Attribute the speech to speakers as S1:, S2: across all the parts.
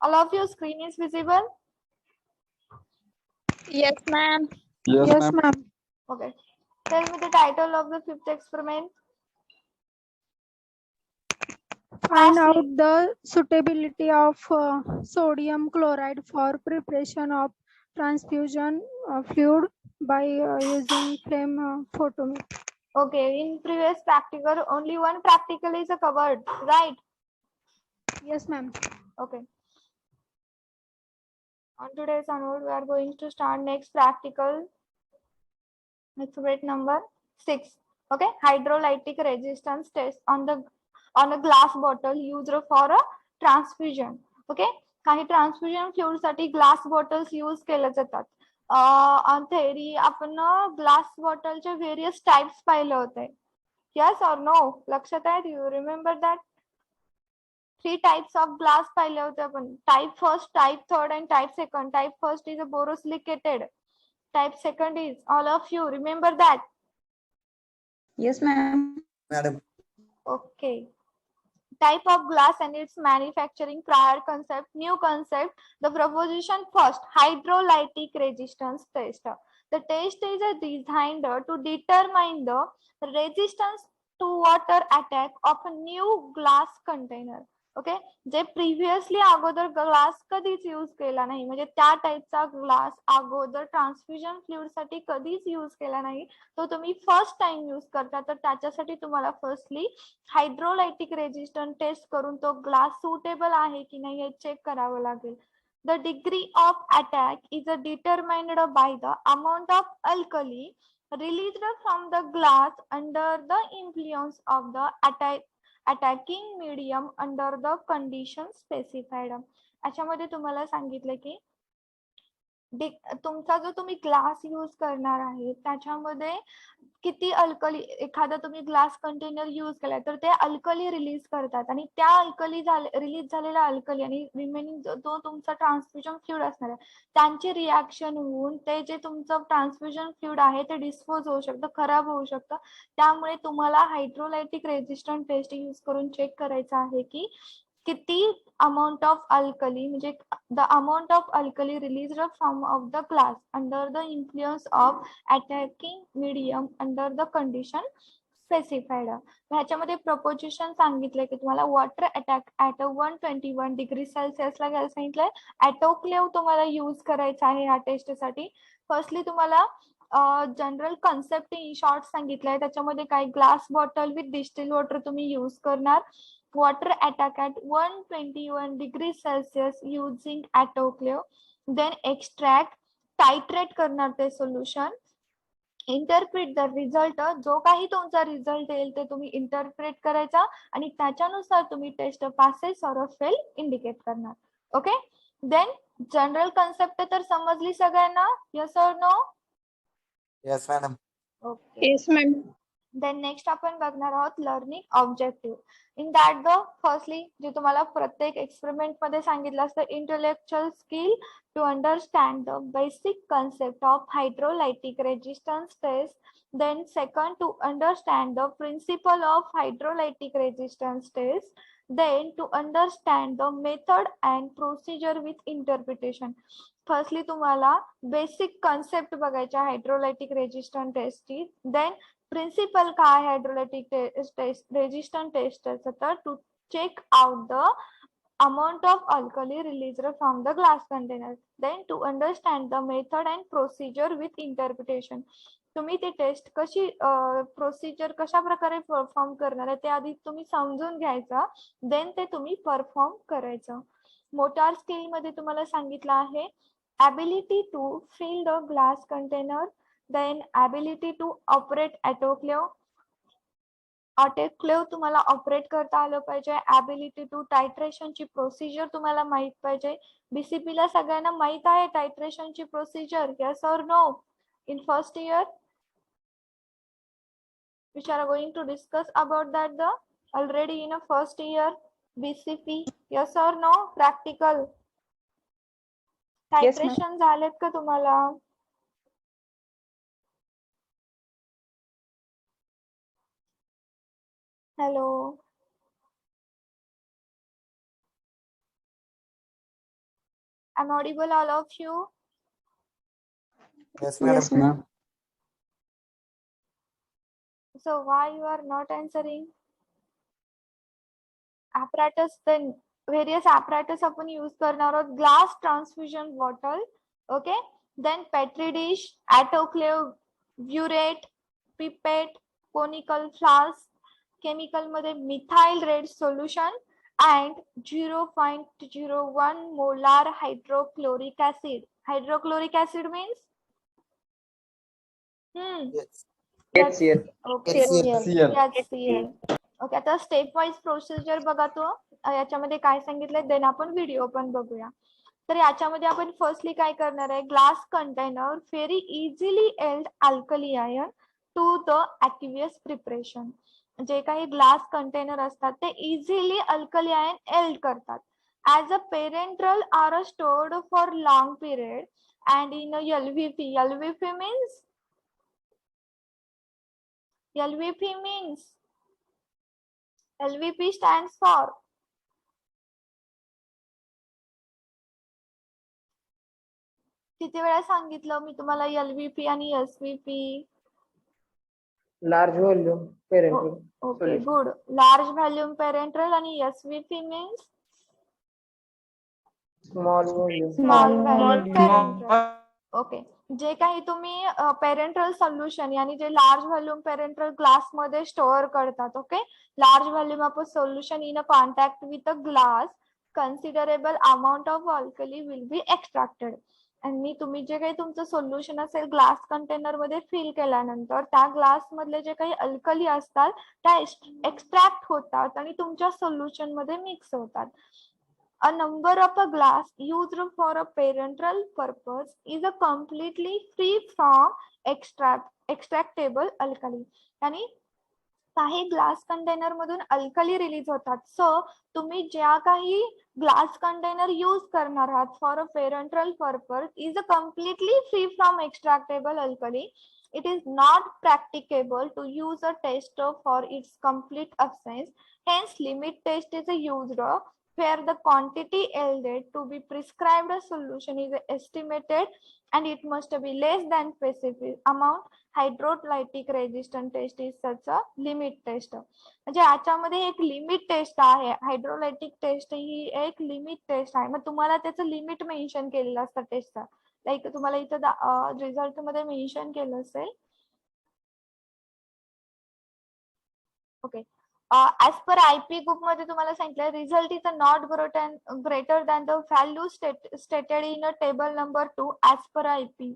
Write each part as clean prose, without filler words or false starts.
S1: All of your screen is visible?
S2: Yes, ma'am.
S3: Yes, ma'am.
S1: Okay. Tell me the title of the fifth experiment.
S3: Find out
S1: Fastly.
S3: the suitability of sodium chloride for preparation of transfusion fluid by using flame photometer.
S1: Okay. In previous practical, only one practical is covered, right?
S3: Yes, ma'am.
S1: Okay. On today's onward, we are going to start next practical. Experiment number 6. Okay. Hydrolytic resistance test on a glass bottle used for a transfusion. Okay. काही transfusion fluid साठी glass bottles use केल्या जातात. On theory आपण glass बॉटलचे various types पाहिले होते. Yes और no? लक्षात आहे? You remember that? 3 types of glass पाहिले होते आपण. Type first, type third and type second. Type first is a borosilicate. Type second is, all of you remember that?
S2: Yes, ma'am.
S4: Madam.
S1: Okay. Type of glass and its manufacturing, prior concept, new concept. The proposition first, hydrolytic resistance test. The test is designed to determine the resistance to water attack of a new glass container. Okay. J previously अगोदर glass कधीच use केला नाही, म्हणजे त्या टाइपचा glass अगोदर transfusion fluid साठी कधीच use केला नाही, तो तुम्ही फर्स्ट टाइम यूज करता, तर त्याच्यासाठी तुम्हाला फर्स्टली हायड्रोलायटिक रेजिस्टन्स टेस्ट करून तो ग्लास सुटेबल आहे की नाही हे चेक करावं लागेल. The degree of attack is determined by the amount of alkali released from the glass under the influence of the attacking medium under the condition specified. अशामध्ये तुम्हाला सांगितलं की तुमचा जो तुम्ही ग्लास यूज करणार आहे त्याच्यामध्ये किती अल्कली, एखादा तुम्ही ग्लास कंटेनर यूज केलाय तर ते अल्कली रिलीज करतात आणि त्या अल्कली रिलीज झालेला अल्कली आणि रिमेनिंग जो तुमचा ट्रान्सफ्युजन फ्लुइड असणार आहे त्यांची रिॲक्शन होऊन ते जे तुमचं ट्रान्सफ्युजन फ्लुइड आहे ते डिस्पोज होऊ शकतं, खराब होऊ शकतं. त्यामुळे तुम्हाला हायड्रोलायटिक रेजिस्टंट टेस्ट यूज करून चेक करायचं आहे की किती अमाउंट ऑफ अल्कली, म्हणजे the amount of alkali released from of the glass under the influence of attacking medium under the condition specified. ह्याच्यामध्ये प्रपोजिशन सांगितलंय की तुम्हाला वॉटर अटॅक ऍट 121 डिग्री सेल्सिअसला घ्यायला सांगितलंय. ऑटोक्लेव्ह तुम्हाला यूज करायचा आहे ह्या टेस्टसाठी. फर्स्टली तुम्हाला जनरल कन्सेप्ट इन शॉर्ट सांगितलंय, त्याच्यामध्ये काही glass bottle with distil water तुम्ही यूज करणार. Water attack at 121 degrees Celsius using autoclave. Then extract, titrate करणार ते सोल्युशन. इंटरप्रिट द रिझल्ट, जो काही तुमचा रिझल्ट येईल ते तुम्ही इंटरप्रेट करायचा आणि त्याच्यानुसार तुम्ही test passes or fail indicate करणार. ओके. देन जनरल कन्सेप्ट तर समजली सगळ्यांना? यस और no?
S4: Yes, madam.
S1: Okay.
S2: Yes, ma'am.
S1: Then next आपण बघणार आहोत learning objective. In that the firstly जे तुम्हाला प्रत्येक एक्सपेरिमेंट मध्ये सांगितलं असतं, intellectual skill to understand the basic concept of hydrolytic resistance test. Then second, to understand the principle of hydrolytic resistance test. Then to understand the method and procedure with interpretation. Firstly तुम्हाला basic concept बघायच्या hydrolytic resistance टेस्टची. Then principle काय hydrolytic test resistant टेस्टचं, तर to check out the amount of alkali released from the glass container. Then to understand the method and procedure with interpretation. तुम्ही ती test कशी procedure कशा प्रकारे परफॉर्म करणार आहे ते आधी तुम्ही समजून घ्यायचं, देन ते तुम्ही परफॉर्म करायचं. मोटार स्किल मध्ये तुम्हाला सांगितलं आहे ability to fill the glass container, then ability to operate autoclave. Autoclave तुम्हाला ऑपरेट करता आलं पाहिजे. ऍबिलिटी टू टायट्रेशनची प्रोसिजर तुम्हाला माहित पाहिजे. बीसीपी ला सगळ्यांना माहित आहे टायट्रेशनची प्रोसिजर? यस और no? In first year which are going to discuss about that the already in a first year BCP. yes or no? practical टायट्रेशन झालेत का तुम्हाला? Hello. I'm audible, all of you?
S4: Yes, madam.
S2: Yes, ma'am.
S1: So why you are not answering? Apparatus, then various apparatus आपण use करणार आहोत. Glass transfusion bottle, okay, then petri dish, autoclave, burette, pipette, conical flask, chemical मध्ये methyl red solution and 0.01 molar hydrochloric acid. Hydrochloric acid means
S4: Yes.
S2: HCl.
S1: okay.
S4: HCl.
S1: HCl. Okay, आता step wise procedure बघा तो याच्यामध्ये काय सांगितलंय, then आपण video पण बघूया. तर याच्यामध्ये आपण फर्स्टली काय करणार आहे, glass container very easily yield alkali ion to the aqueous preparation. जे काही ग्लास कंटेनर असतात ते इझिली अल्कली आयन एल्ड करतात. As a parenteral are stored for long period and in LVP. LVP means LVP stands for किती वेळा सांगितलं मी तुम्हाला LVP आणि SVP?
S5: large volume parental
S1: okay,
S5: solution.
S1: Good. Large volume parenteral आणि SVP means
S5: small volume
S1: small volume parenteral. Okay, जे काही तुम्ही parenteral solution यानी जे लार्ज व्हॉल्यूम पेरेंट्रल ग्लास मध्ये स्टोअर करतात, okay, large volume of a solution in a contact with a glass, considerable amount of alkali will be extracted. आणि तुम्ही जे काही तुमचं सोल्युशन असेल ग्लास कंटेनर मध्ये फिल केल्यानंतर त्या ग्लास मधले जे काही अल्कली असतात त्या एक्स्ट्रॅक्ट होतात आणि तुमच्या सोल्युशन मध्ये मिक्स होतात. A number of a glass used for a parenteral purpose is a completely free from extractable alkali. यानी काही ग्लास कंटेनर मधून अल्कली रिलीज होतात. सो तुम्ही ज्या काही ग्लास कंटेनर यूज करणार आहात for a parenteral purpose is a completely free from extractable alkali. It is not practicable to use a test for its complete absence. Hence, limit test is used where the quantity yielded to be prescribed a solution is estimated and it must be less than specific amount. Hydrolytic resistance test is such a limit test. म्हणजे याच्यामध्ये एक limit test आहे. हायड्रोलायटिक test ही एक limit test आहे. मग तुम्हाला त्याचं limit mention केलेलं असतं टेस्टचा. लाईक तुम्हाला इथं रिझल्ट मध्ये मेन्शन केलं असेल. Okay, as per IP group मध्ये तुम्हाला सांगितलं result is not greater than the value stated in a table number 2 as per IP.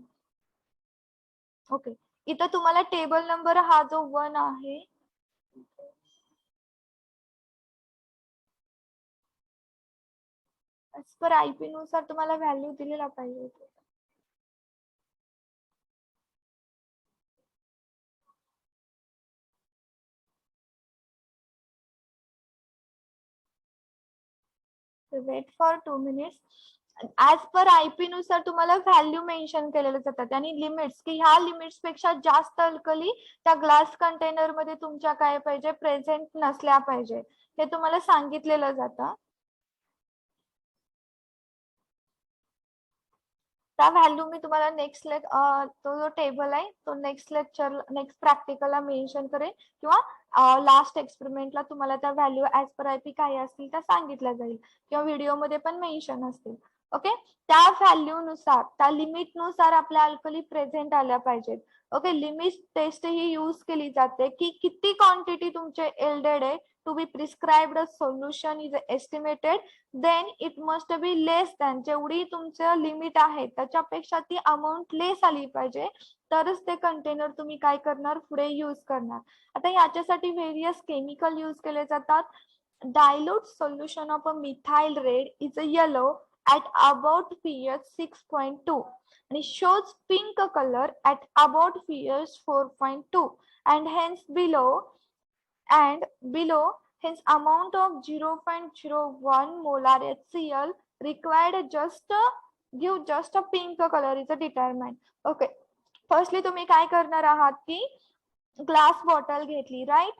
S1: Okay, इथं तुम्हाला टेबल नंबर हा जो 1 आहे as per IP नुसार तुम्हाला व्हॅल्यू दिलेला पाहिजे. Wait for 2 minutes. As per IP नुसार तुम्हाला व्हॅल्यू मेन्शन केलेले जातात आणि लिमिट्स की ह्या लिमिट्स पेक्षा जास्त अल्कली त्या ग्लास कंटेनर मध्ये तुमच्या काय पाहिजे प्रेझेंट नसल्या पाहिजे हे तुम्हाला सांगितलेलं जातं. त्या व्हॅल्यू मी तुम्हाला नेक्स्ट तो जो टेबल आहे तो नेक्स्ट प्रॅक्टिकलला मेन्शन करेन किंवा लास्ट एक्सपेरिमेंटला तुम्हाला त्या व्हॅल्यू ऍज पर IP काय असतील त्या सांगितल्या जाईल किंवा व्हिडिओ मध्ये पण मेन्शन असतील. ओके, त्या व्हॅल्यू नुसार त्या लिमिट नुसार आपल्या अल्कली प्रेझेंट आल्या पाहिजेत. ओके, लिमिट टेस्ट ही यूज केली जाते की किती क्वांटिटी तुमचे एल्डेड आहे to be prescribed solution is estimated then it must be less than जेवढी तुमचं लिमिट आहे त्याच्यापेक्षा ती अमाऊंट लेस आली पाहिजे तरच ते कंटेनर तुम्ही काय करणार पुढे यूज करणार. आता याच्यासाठी व्हेरियस केमिकल यूज केले जातात. Dilute solution of a methyl red is a yellow at about pH 6.2 and shows pink color at about pH 4.2 and below hence amount of 0.01 molar HCl required just a pink color is determined. Okay, firstly तुम्ही काय करणार आहात की glass bottle घेतली right,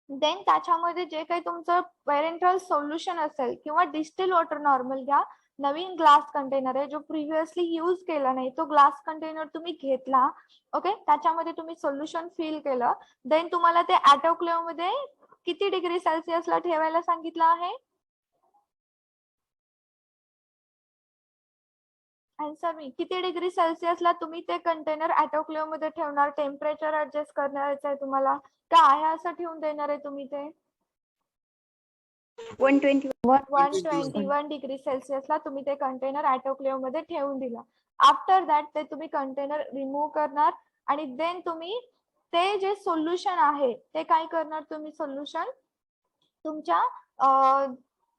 S1: then त्याच्यामध्ये जे काही तुमचं parenteral solution असेल किंवा डिस्टिल वॉटर नॉर्मल घ्या नवीन ग्लास कंटेनर आहे जो प्रिव्हियसली यूज केला नाही, तो ग्लास कंटेनर तुम्ही घेतला, ओके, त्याच्यामध्ये तुम्ही सोल्युशन फिल केलं, देन तुम्हाला ते ऑटोक्लेव्ह मध्ये किती डिग्री सेल्सिअसला ठेवायला सांगितलं आहे? आन्सर मी, किती डिग्री सेल्सिअसला तुम्ही ते कंटेनर ऑटोक्लेव्ह मध्ये ठेवणार? टेम्परेचर ऍडजस्ट करणारच आहे तुम्हाला का आहे असं ठेवून देणार आहे तुम्ही ते? 121 डिग्री सेल्सिअसला तुम्ही ते कंटेनर ऑटोक्लेव्ह मध्ये ठेवून दिला. आफ्टर दॅट ते तुम्ही कंटेनर रिमूव्ह करणार आणि देन तुम्ही ते जे सोल्युशन आहे ते काय करणार? तुम्ही सोल्युशन तुमच्या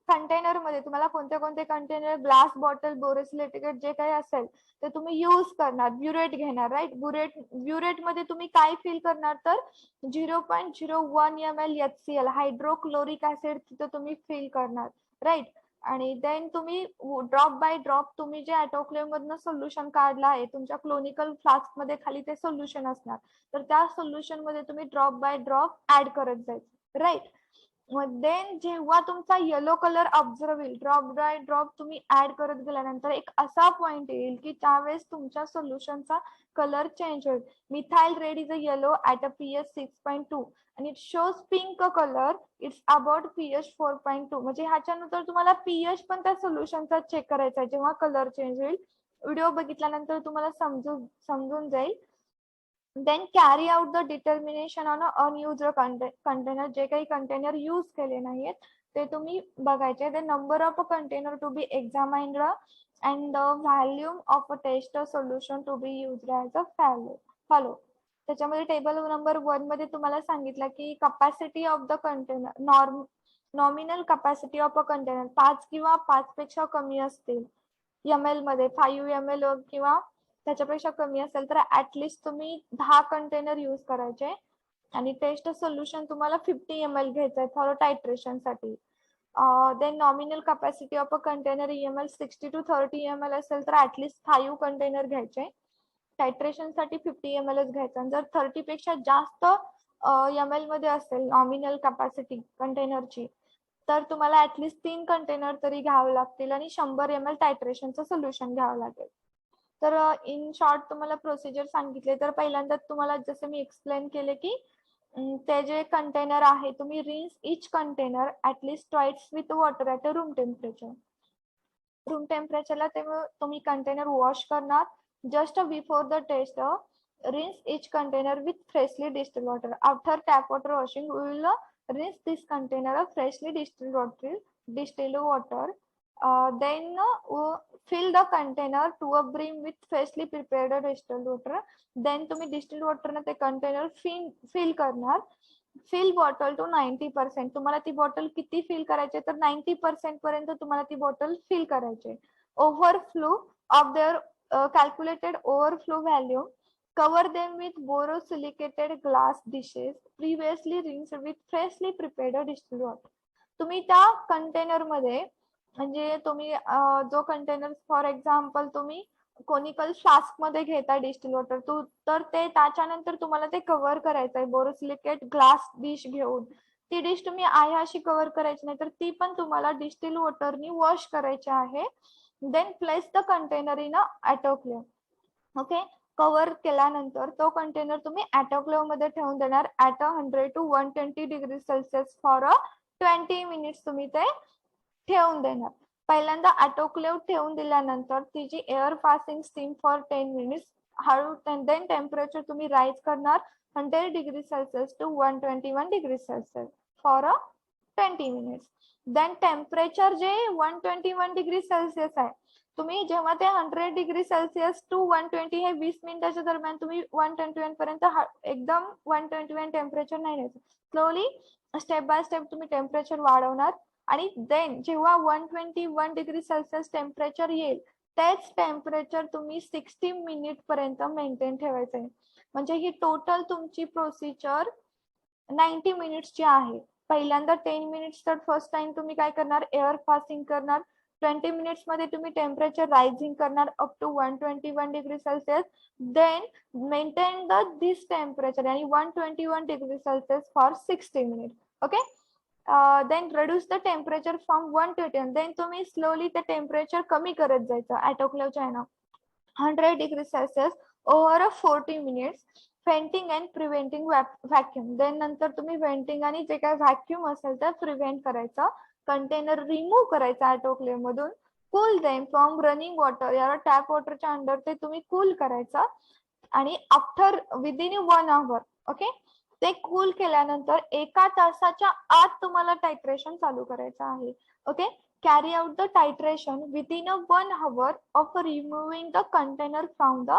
S1: कंटेनर मध्ये, तुम्हाला कोणते कोणते कंटेनर, ग्लास बॉटल, बोरोसिलिकेट जे काही असेल ते तुम्ही यूज करणार, ब्युरेट घेणार, राईट. ब्युरेट मध्ये तुम्ही काय फिल करणार? तर 0.01 ml HCl हायड्रोक्लोरिक ऍसिड तिथे तुम्ही फिल करणार, राईट. आणि देन तुम्ही ड्रॉप बाय ड्रॉप तुम्ही जे ऑटोक्लेव्ह मधनं सोल्युशन काढलं आहे तुमच्या क्लोनिकल फ्लास्क मध्ये खाली ते सोल्युशन असणार, तर त्या सोल्युशन मध्ये तुम्ही ड्रॉप बाय ड्रॉप ऍड करत जायचं, राईट. देन जेव्हा तुमचा येलो कलर ऑब्झर्व होईल, ड्रॉप बाय ड्रॉप तुम्ही ऍड करत गेल्यानंतर एक असा पॉइंट येईल की त्यावेळेस तुमच्या सोल्युशनचा कलर चेंज होईल. Methyl red is a yellow at a pH 6.2 and it shows pink color, it's about pH 4.2. म्हणजे ह्याच्यानंतर तुम्हाला pH पण त्या सोल्युशनचा चेक करायचा आहे जेव्हा कलर चेंज होईल. व्हिडिओ बघितल्यानंतर तुम्हाला समजून जाईल. Then carry out the determination on unused container, जे काही कंटेनर यूज केले नाहीत ते तुम्ही बघायचे. The number of a container to be examined and the volume of a test solution to be used as a follow. त्याच्यामध्ये table number 1 मध्ये तुम्हाला सांगितलं की capacity of the container, nominal capacity of a container 5 किंवा 5 पेक्षा कमी असतील ml मध्ये, 5 ml किंवा त्याच्यापेक्षा कमी असेल तर ऍटलिस्ट तुम्ही 10 कंटेनर यूज करायचे आणि टेस्ट सोल्युशन तुम्हाला 50 ml घ्यायचंय फॉर टायट्रेशन साठी. Then nominal capacity of a container EML 60 to 30 ml असेल तर ऍटलिस्ट 5 कंटेनर घ्यायचे. टायट्रेशन साठी 50 ml घ्यायचा. जर 30 पेक्षा जास्त ml मध्ये असेल नॉमिनल कॅपॅसिटी कंटेनरची तर तुम्हाला ऍटलिस्ट 3 कंटेनर तरी घ्यावे लागतील आणि 100 ml टायट्रेशनचं सोल्युशन घ्यावं लागेल. तर इन शॉर्ट तुम्हाला प्रोसिजर सांगितले. तर पहिल्यांदा तुम्हाला जसं मी एक्सप्लेन केले की ते जे कंटेनर आहे तुम्ही rinse each container at least twice with water at a room temperature. Room टेम्परेचरला तुम्ही कंटेनर वॉश करणार. Just before the test rinse each container with freshly distilled water. After tap water washing, we will rinse this container of freshly distilled water. Then fill the container to a brim with freshly prepared distilled water. Then तुम्ही distilled water ने ते container fill करणार. Fill bottle to 90%. तुम्हाला ती bottle किती fill करायची तर 90% पर्यंत तुम्हाला ती बॉटल फिल करायची. Overflow of their calculated overflow value. Cover them with borosilicated glass dishes previously rinsed with freshly prepared distilled water. तुम्ही त्या कंटेनर मध्ये म्हणजे तुम्ही जो कंटेनर फॉर एक्झाम्पल तुम्ही कोनिकल फ्लास्क मध्ये घेता डिस्टिल वॉटर तर ते त्याच्यानंतर तुम्हाला ते कव्हर करायचं आहे बोरोसिलिकेट ग्लास डिश घेऊन. ती डिश तुम्ही आहे अशी कव्हर करायची नाही तर ती पण तुम्हाला डिस्टिल वॉटरनी वॉश करायची आहे. Then place the container in autoclave. Okay, cover केल्यानंतर तो कंटेनर तुम्ही ऑटोक्लेव्ह मध्ये ठेवून देणार at 100 to 120 degree Celsius for 20 minutes तुम्ही ते ठेवून देणार. पहिल्यांदा ऑटोक्लेव्ह ठेवून दिल्यानंतर तिची air passing steam for 10 minutes हळू. देन टेम्परेचर तुम्ही राईज करणार 100 degree Celsius to 121 degree Celsius for 20 minutes. Then temperature जे 121 डिग्री सेल्सिअस आहे तुम्ही जेव्हा ते 100 डिग्री सेल्सिअस टू 120 हे 20 मिनिटाच्या दरम्यान तुम्ही 121 पर्यंत एकदम 121 टेम्परेचर नाही घ्यायचं. स्लोली स्टेप बाय स्टेप तुम्ही टेम्परेचर वाढवणार आणि देन जेव्हा 121 डिग्री सेल्सिअस टेम्परेचर येईल तेच टेम्परेचर तुम्ही 60 मिनिट पर्यंत मेंटेन ठेवायचं आहे. म्हणजे ही टोटल तुमची प्रोसिजर 90 मिनिट्सची आहे. पहिल्यांदा 10 मिनिट्स तर फर्स्ट टाइम तुम्ही काय करणार एअर पासिंग करणार. 20 मिनिट्स मध्ये तुम्ही टेम्परेचर रायझिंग करणार up to 121 degree Celsius. Then maintain this temperature आणि 121 degree Celsius for 60 minute. Okay, then reduce the temperature from 1 to 10. Then तुम्ही स्लोली ते टेम्परेचर कमी करत जायचं ऑटोक्लेवच्या आहे ना 100 degree Celsius over 40 minutes. Venting and preventing vacuum. Then नंतर तुम्ही व्हेंटिंग आणि जे काय व्हॅक्युम असेल ते प्रिव्हेंट करायचं. कंटेनर रिमूव्ह करायचा ऑटोक्लेव मधून. Cool them from running water, या टॅप वॉटरच्या अंडर ते तुम्ही कूल करायचं. आणि आफ्टर विदिन 1 hour ओके ते कूल केल्यानंतर 1 तासाच्या आत तुम्हाला टायट्रेशन चालू करायचं आहे. Okay carry out the titration within 1 hour of removing the container from the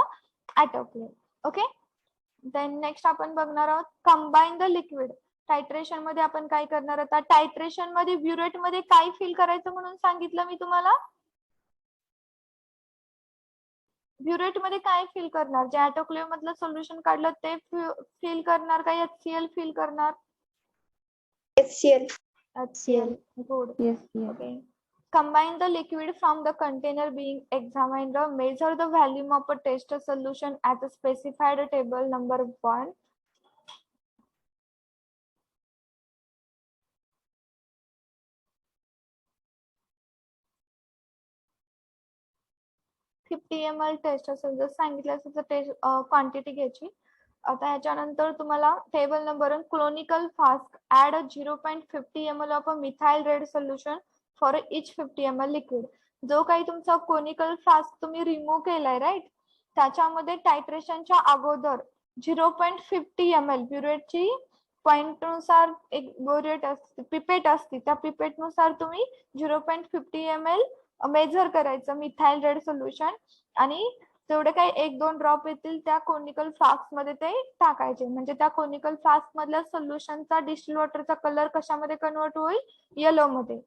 S1: autoclave. Okay then next आपण बघणार आहोत कंबाईन द लिक्विड. टायट्रेशन मध्ये आपण काय करणार आता टायट्रेशन मध्ये ब्युरेट मध्ये काय फिल करायचं म्हणून सांगितलं मी तुम्हाला. ब्युरेट मध्ये काय फिल करणार जे ऑटोक्लेव मधलं सोल्युशन काढलं ते फिल करणार का HCl फिल करणार.
S2: HCl.
S1: HCl good.
S2: Yes, yes.
S1: Okay. Combine the liquid from the container being examined. Measure the volume of a test solution at the specified table number 1. $50 ml test असेल जर सांगितलं असेल तर test quantity घ्यायची. आता ह्याच्यानंतर तुम्हाला table number conical flask add 0.50 ml of a methyl red solution for each 50 ml liquid. जो काही तुमचा कोनिकल फ्लास्क तुम्ही रिमूव्ह केलाय राईट त्याच्यामध्ये टायट्रेशनच्या अगोदर 0.50 ml ब्युरेटची पॉइंट नुसार एक ब्युरेट असते पिपेट असते त्या पिपेट नुसार तुम्ही 0.50 ml मेजर करायचं मिथाइल रेड सोल्युशन आणि जेवढे काही 1-2 ड्रॉप येतील त्या कोनिकल फ्लास्क मध्ये ते टाकायचे. म्हणजे त्या कोनिकल फ्लास्क मधल्या सोल्युशनचा डिस्टिल वॉटरचा कलर कशामध्ये कन्वर्ट होईल येलो मध्ये.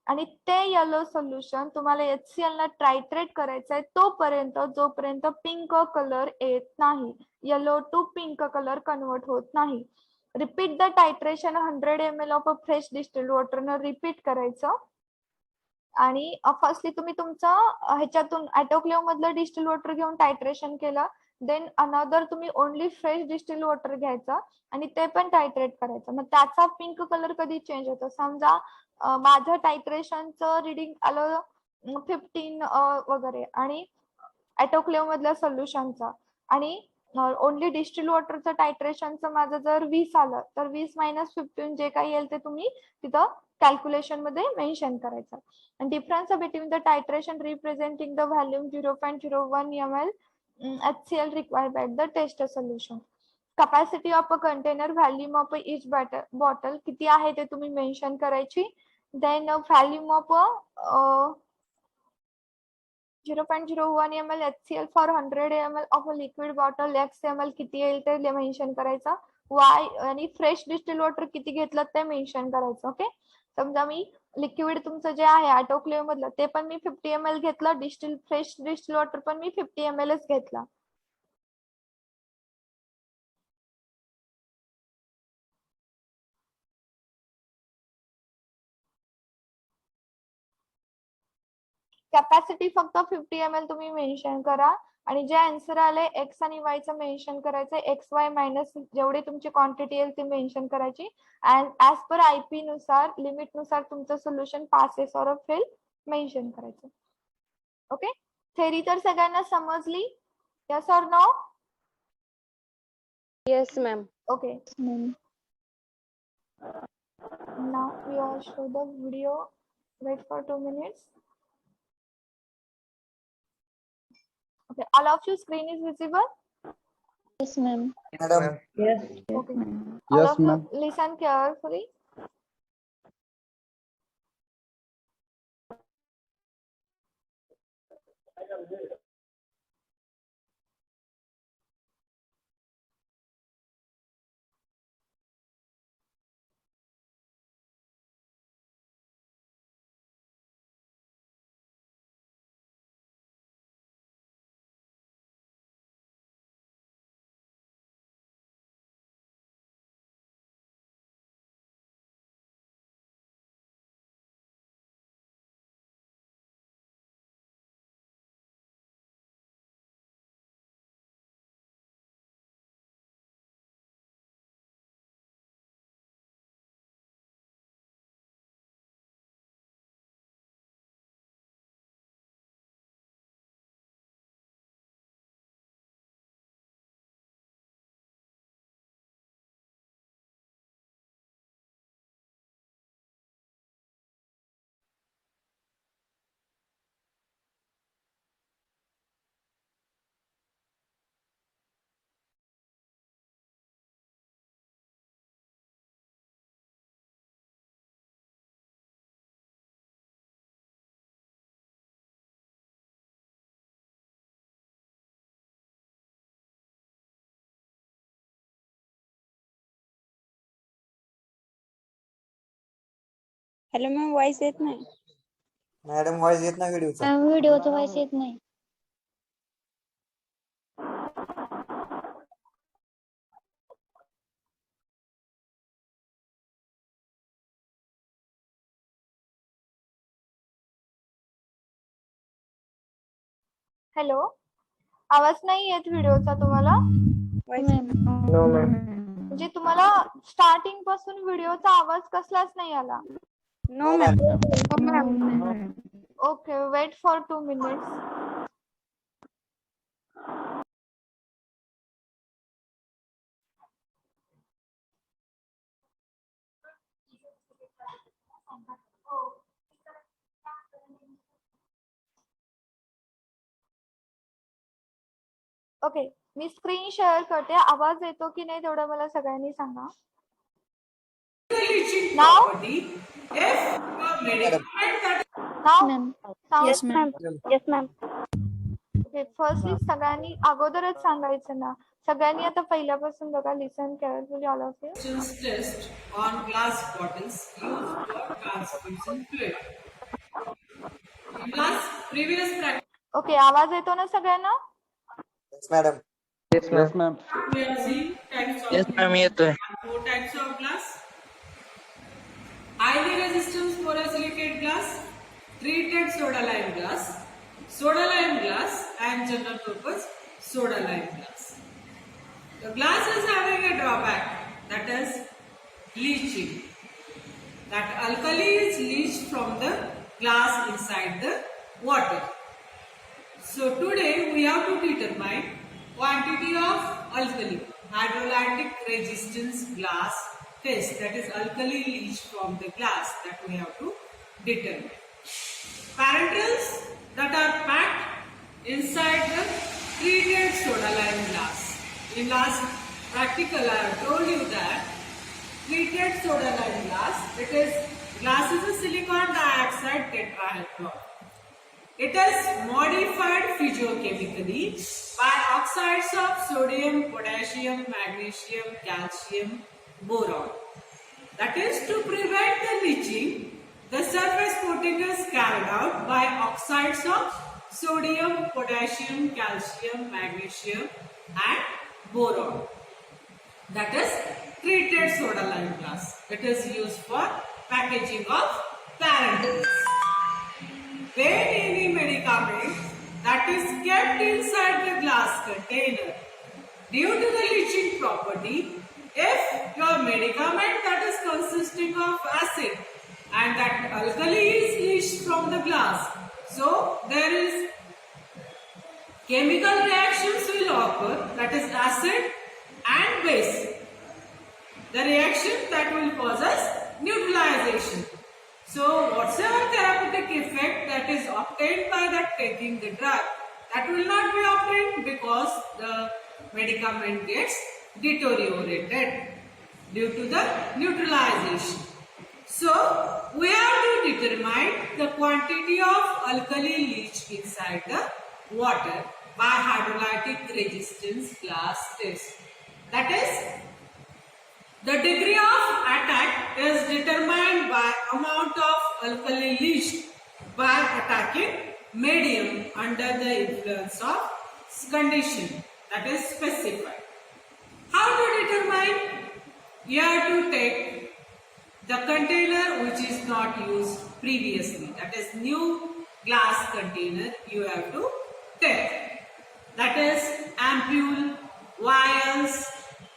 S1: आणि ते येलो सोल्युशन तुम्हाला HCl ला ट्रायट्रेट करायचंय तोपर्यंत जोपर्यंत पिंक कलर येत नाही. Yellow to pink colour convert होत नाही. Repeat the titration 100 ml of a fresh distilled water न रिपीट करायचं. आणि फर्स्टली तुम्ही तुमचं ह्याच्यातून ऑटोक्लेव मधलं डिस्टिल वॉटर घेऊन टायट्रेशन केलं. देन अनदर तुम्ही ओनली फ्रेश डिस्टिल वॉटर घ्यायचं आणि ते पण टायट्रेट करायचं. मग त्याचा पिंक कलर कधी चेंज होतो समजा माझं टायट्रेशनचं रिडिंग आलं 15 वगैरे आणि ऑटोक्लेव मधल्या सोल्युशनचा आणि ओनली डिस्टिल वॉटरचं टायट्रेशनचं माझं जर 20 आलं तर 20 - 15 जे काही येईल ते तुम्ही तिथं कॅल्क्युलेशन मध्ये मेन्शन करायचं. And difference between the titration representing the volume 0.01 ml HCl required by the test solution. Capacity of a container, volume of each bottle किती आहे ते तुम्ही मेन्शन करायची. Then volume of 0.01 ml HCl for 100 ml of a liquid bottle XML किती येईल ते mention करायचं. Y आणि फ्रेश डिस्टिल वॉटर किती घेतलं ते मेन्शन करायचं. ओके समजा मी लिक्विड तुमचं जे आहे ऑटोक्लेव मधलं ते पण मी 50 ml घेतलं फ्रेश डिस्टिल वॉटर पण मी 50 ml घेतला. कॅपॅसिटी फक्त 50 ml तुम्ही मेन्शन करा आणि जे आन्सर आले एक्स आणि वाय चं मेन्शन करायचं. XY मायनस जेवढी तुमची क्वांटिटी येईल ती मेन्शन करायची. ऍज पर IP नुसार लिमिट नुसार तुमचं solution passes or fail mention करायचं. ओके थेरी तर सगळ्यांना समजली. यस और no.
S2: Yes, ma'am.
S1: Okay. Now we all show the video. Wait for 2 minutes. Okay, all of you screen is visible.
S2: Yes, ma'am.
S4: Madam.
S5: Yes.
S1: Okay. All
S6: Yes,
S1: of you
S6: ma'am.
S1: listen carefully.
S2: Hello ma'am, voice येत नाही.
S4: Madam voice येत नाही व्हिडिओचा.
S2: व्हिडिओचा voice येत नाही.
S1: Hello, आवाज नाही येत व्हिडिओचा तुम्हाला?
S5: No, ma'am.
S1: म्हणजे तुम्हाला स्टार्टिंग पासून व्हिडिओचा आवाज कसलाच नाही आला?
S2: No ma'am.
S1: Okay, wait for 2 minutes. Okay, मी स्क्रीन शेअर करते. आवाज येतो की नाही तेवढं मला सगळ्यांनी सांगा. नाव
S4: मॅडम
S1: नाव
S2: मॅम.
S1: नाव
S2: yes ma'am. Yes ma'am.
S1: Okay, firstly सगळ्यांनी अगोदरच सांगायचं ना. सगळ्यांनी आता पहिल्यापासून बघा, listen carefully all of you.
S6: Test on glass bottles used for transfusion fluid. In last previous practice,
S1: okay, आवाज येतो ना सगळ्यांना?
S4: Yes madam.
S5: Yes, ma'am.
S6: we have seen types of
S5: Yes, ma'am, येतोय.
S6: 4 types of glass. Highly resistant borosilicate glass, treated soda lime glass, and general purpose soda lime glass. The glass is having a drawback, that is leaching. That alkali is leached from the glass inside the water. So today we have to determine quantity of alkali, hydrolytic resistance glass test, that is alkali leached from the glass, that we have to determine. Parenterals that are packed inside the treated soda lime glass. In last practical I have told you that treated soda lime glass is a silicon dioxide tetrahedron. It is modified physiochemically by oxides of sodium, potassium, magnesium, calcium, boron. That is to prevent the leaching, the surface coating is carried out by oxides of sodium, potassium, calcium, magnesium and boron. That is treated soda lime glass. It is used for packaging of parenterals. When any medicament that is kept inside the glass container, due to the leaching property, if your medicament that is consisting of acid and that alkali is leached from the glass, so there is chemical reactions will occur, that is acid and base. The reaction that will cause us neutralization. So whatsoever therapeutic effect that is obtained by that taking the drug, that will not be obtained because the medicament gets deteriorated due to the neutralization. So we have to determine the quantity of alkali leached inside the water by hydrolytic resistance glass test. That is, the degree of attack is determined by amount of alkali leached by attacking medium under the influence of condition that is specified. How to determine? You have to take the container which is not used previously, that is new glass container you have to take. That is ampule, vials,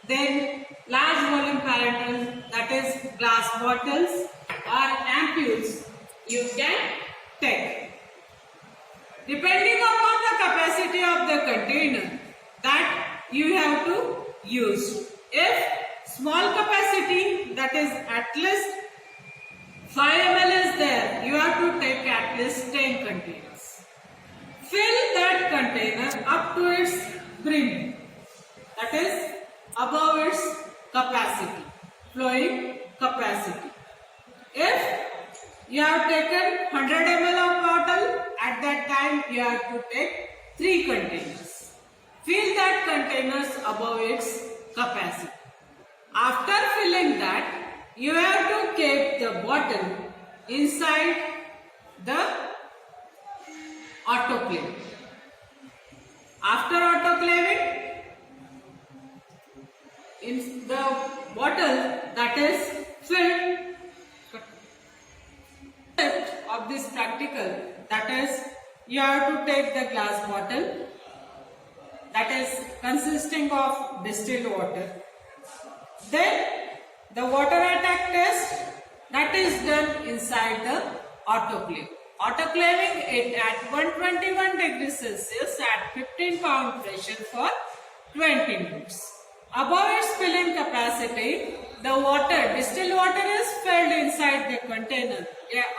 S6: then large volume parenterals, that is glass bottles or ampules you can take. Depending upon the capacity of the container that you have to use. If small capacity, that is at least 5 ml is there, you have to take at least 10 containers. Fill that container up to its brim, that is above its capacity, flowing capacity. If you have taken 100 ml of bottle, at that time you have to take 3 containers. Fill that containers above its capacity. After filling that, you have to keep the bottle inside the autoclave. After autoclaving, in the bottle that is filled of this practical, that is, you have to take the glass bottle that is consisting of distilled water. Then the water attack test that is done inside the autoclave. Autoclaving it at 121 degrees Celsius at 15 pound pressure for 20 minutes. Above its filling capacity, the water, distilled water is filled inside the container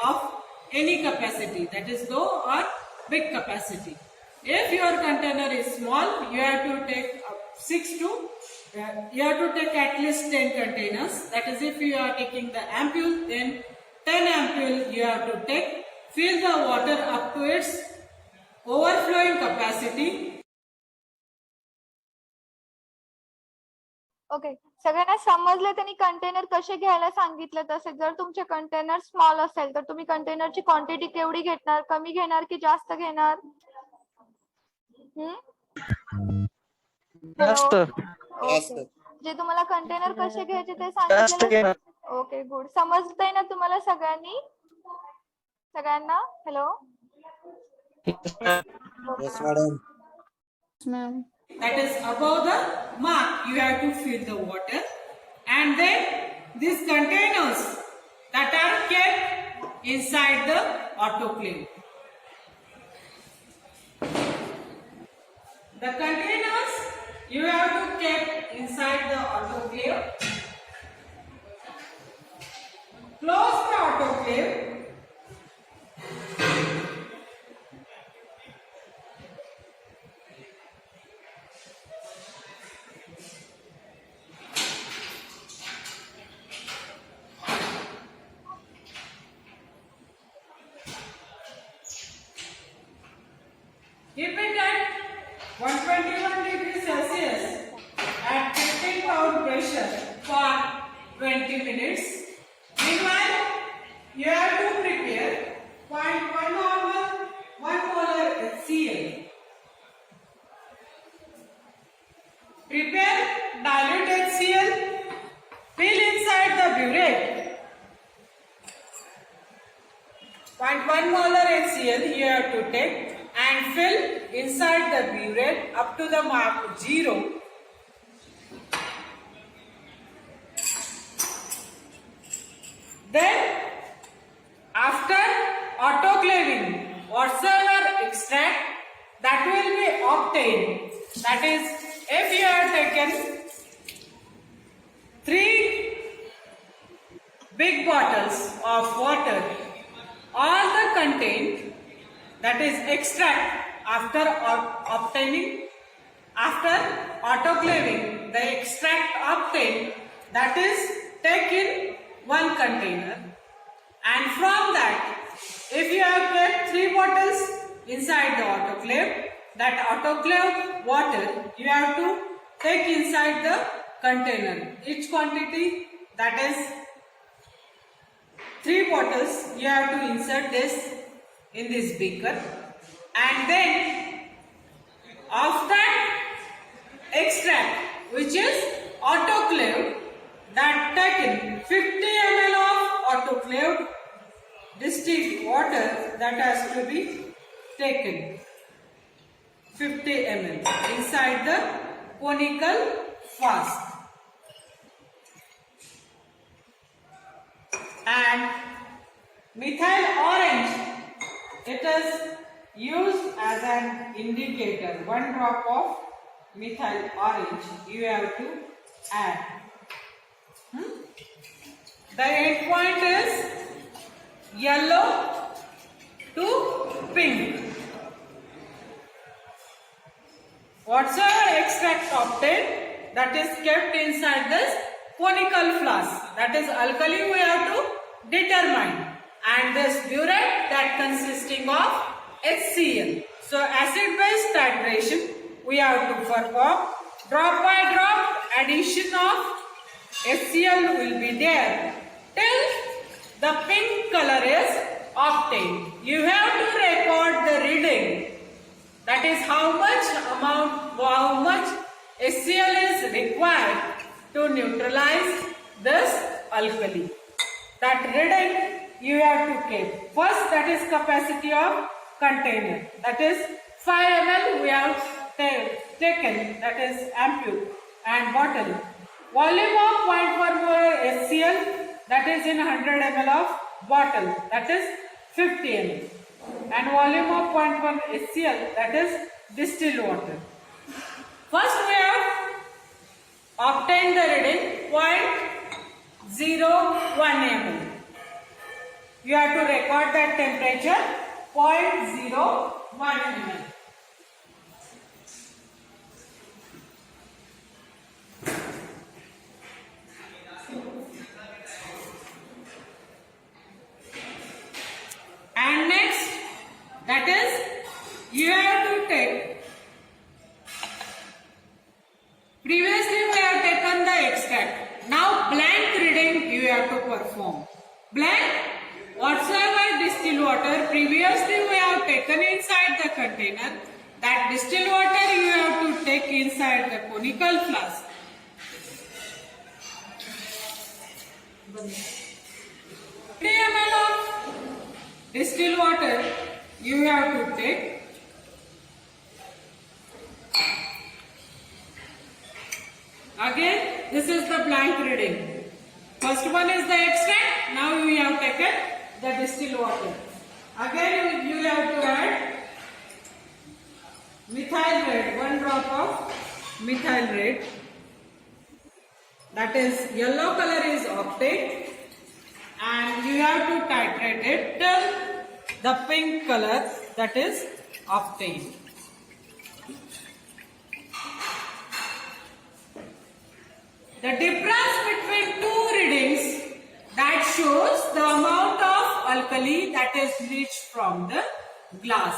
S6: of any capacity, that is low or big capacity. If your container is small, you have to take you have to take at least 10 containers. That is, if you are taking the ampule, then 10 ampule you have to take. Fill the water up to its overflowing capacity.
S1: Okay, सगळ्यांना समजले त्यांनी container कसे घ्यायला सांगितलं. तसे जर तुमचे container small असेल तर तुम्ही कंटेनरची क्वांटिटी केवढी घेणार, कमी घेणार की जास्त घेणार?
S5: जास्त.
S1: ओके, जे तुम्हाला कंटेनर कसे घ्यायचे ते
S5: जास्त
S1: सांगितलं.
S5: घेणार.
S1: Okay, good. समजतंय ना तुम्हाला सगळ्यांनी? सगळ्यांना hello?
S4: Yes, madam.
S2: Ma'am.
S6: That is above the mark, you have to fill the water, and then these containers that are kept inside the autoclave. The containers you have to keep inside the autoclave. Close the autoclave. Keep it at 121 degrees Celsius at 15 pound pressure for 20 minutes. Meanwhile, you have to prepare 0.1 normal 1 molar HCl. Prepare dilute HCl. Fill inside the burette. 0.1 molar HCl you have to take and fill inside the burette up to the mark 0. Then, after autoclaving, whatsoever extract that will be obtained, that is, if you have taken 3 big bottles of water, all the content, that is extract after obtaining, after autoclaving, the extract obtained, that is taken 1 container, and from that, if you have kept 3 bottles inside the autoclave, that autoclave water you have to take inside the container. Each quantity, that is 3 bottles, you have to insert this in this beaker, and then of that extract, which is autoclave, that taken 50 ml of autoclaved distilled water, that has to be taken 50 ml inside the conical flask, and methyl orange, it is used as an indicator. 1 drop of methyl orange you have to add. The end point is yellow to pink. Whatsoever extract obtained, that is kept inside this conical flask, that is alkali we have to determine, and this burette that consisting of HCl. So acid-base titration we have to perform. Drop by drop addition of HCl will be there till the pink color is obtained. You have to record the reading. That is how much HCl is required to neutralize this alkali. That reading you have to keep. First, that is capacity of container. That is 5 ml we have taken. That is ampule and bottle. Volume of 0.4 molar HCl. That is in 100 ml of bottle. That is 50 ml. And volume of 0.1 HCl. That is distilled water. First, we have obtained the reading 0.01 ml. You have to record that temperature 0.01 ml. And next, that is, you have to take. Previously, we have taken the extract. Now, blank reading you have to perform. Blank, whatsoever distilled water previously we have taken inside the container, that distilled water you have to take inside the conical flask. 50 ml of distilled water you have to take. Again, this is the blank reading. First one is the extract. Now you have taken the distilled water. Again, you have to add methyl red, 1 drop of methyl red. That is, yellow color is obtained, and you have to titrate it till the pink color that is obtained. The difference between two readings that shows the amount of alkali that is leached from the glass.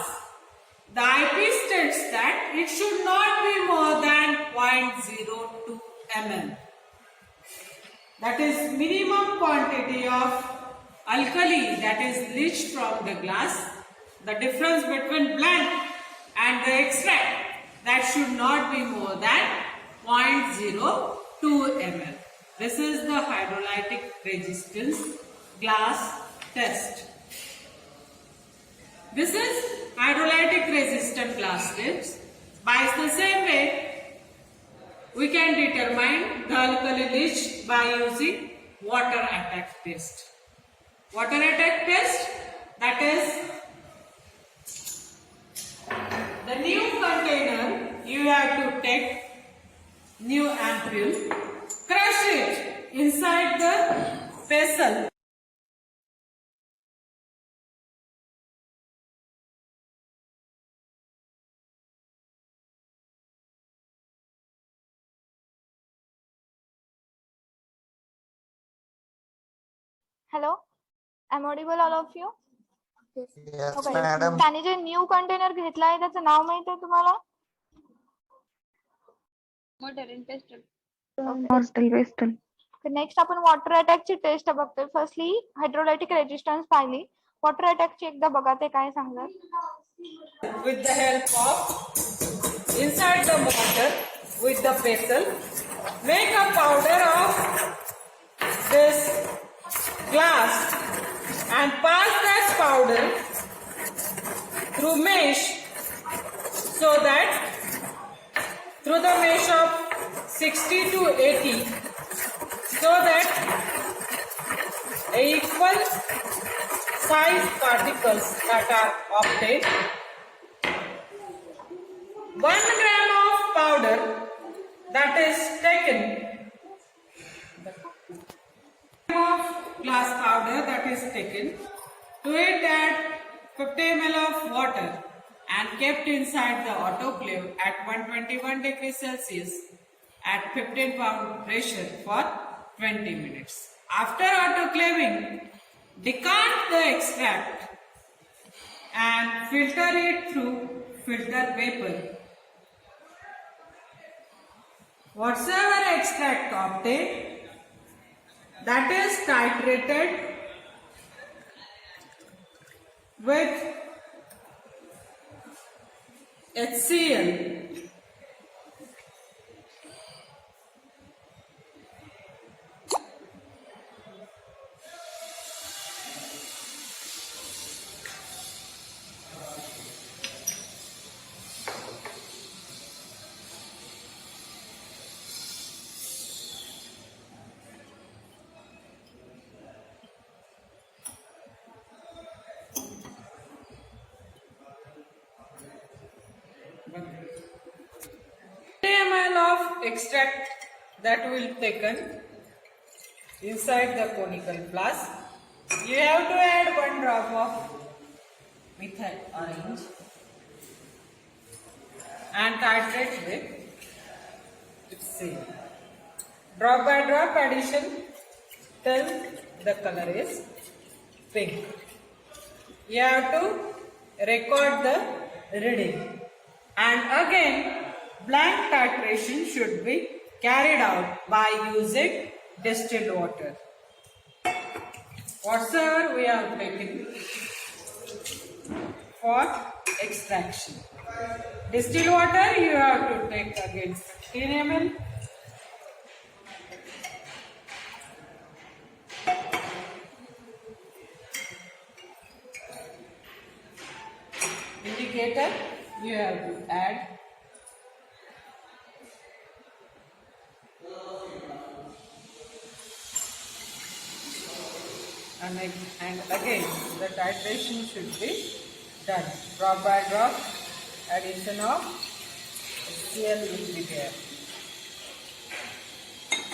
S6: The IP states that it should not be more than 0.02 ml. That is minimum quantity of alkali that is leached from the glass. The difference between blank and the extract that should not be more than 0.02 ml. This is the hydrolytic resistance glass test. This is hydrolytic resistant glass test. By the same way, we can determine the alkali leach by using water attack test. Water attack test, that is the new container you have to take new ampule, crush it inside the vessel.
S1: Hello, I'm audible all of you?
S4: Yes,
S1: Okay.
S4: madam.
S1: त्याने जे new container घेतला आहे त्याचं नाव माहित आहे तुम्हाला? Next आपण water attack ची test बघतोय. फर्स्टली हायड्रोलायटिक रेजिस्टन्स पाहिली. वॉटर अटॅक ची एकदा बघा, ते काय सांगतात.
S6: With the help of inside the mortar with the vessel, make a powder of this glass and pass that powder through mesh, so that through the mesh of 60 to 80, so that equal size particles that are obtained. 1 gram of powder that is taken, of glass powder that is taken, to it add 50 ml of water and kept inside the autoclave at 121 degrees Celsius at 15 pound pressure for 20 minutes. After autoclaving, decant the extract and filter it through filter paper. Whatsoever extract obtained, that is titrated with HCl. ml of extract that will taken inside the conical flask. You have to add 1 drop of methyl orange and titrate with C. Drop by drop addition till the color is pink. You have to record the reading, and again blank titration should be carried out by using distilled water. Whatsoever we have taken for extraction. Distilled water you have to take again 15 ml. Indicator you have to add. And again the titration should be done drop by drop addition of HCl will be there.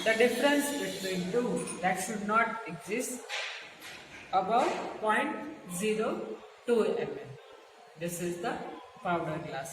S6: The difference between two that should not exist above 0.02 ml. This is the powder glass.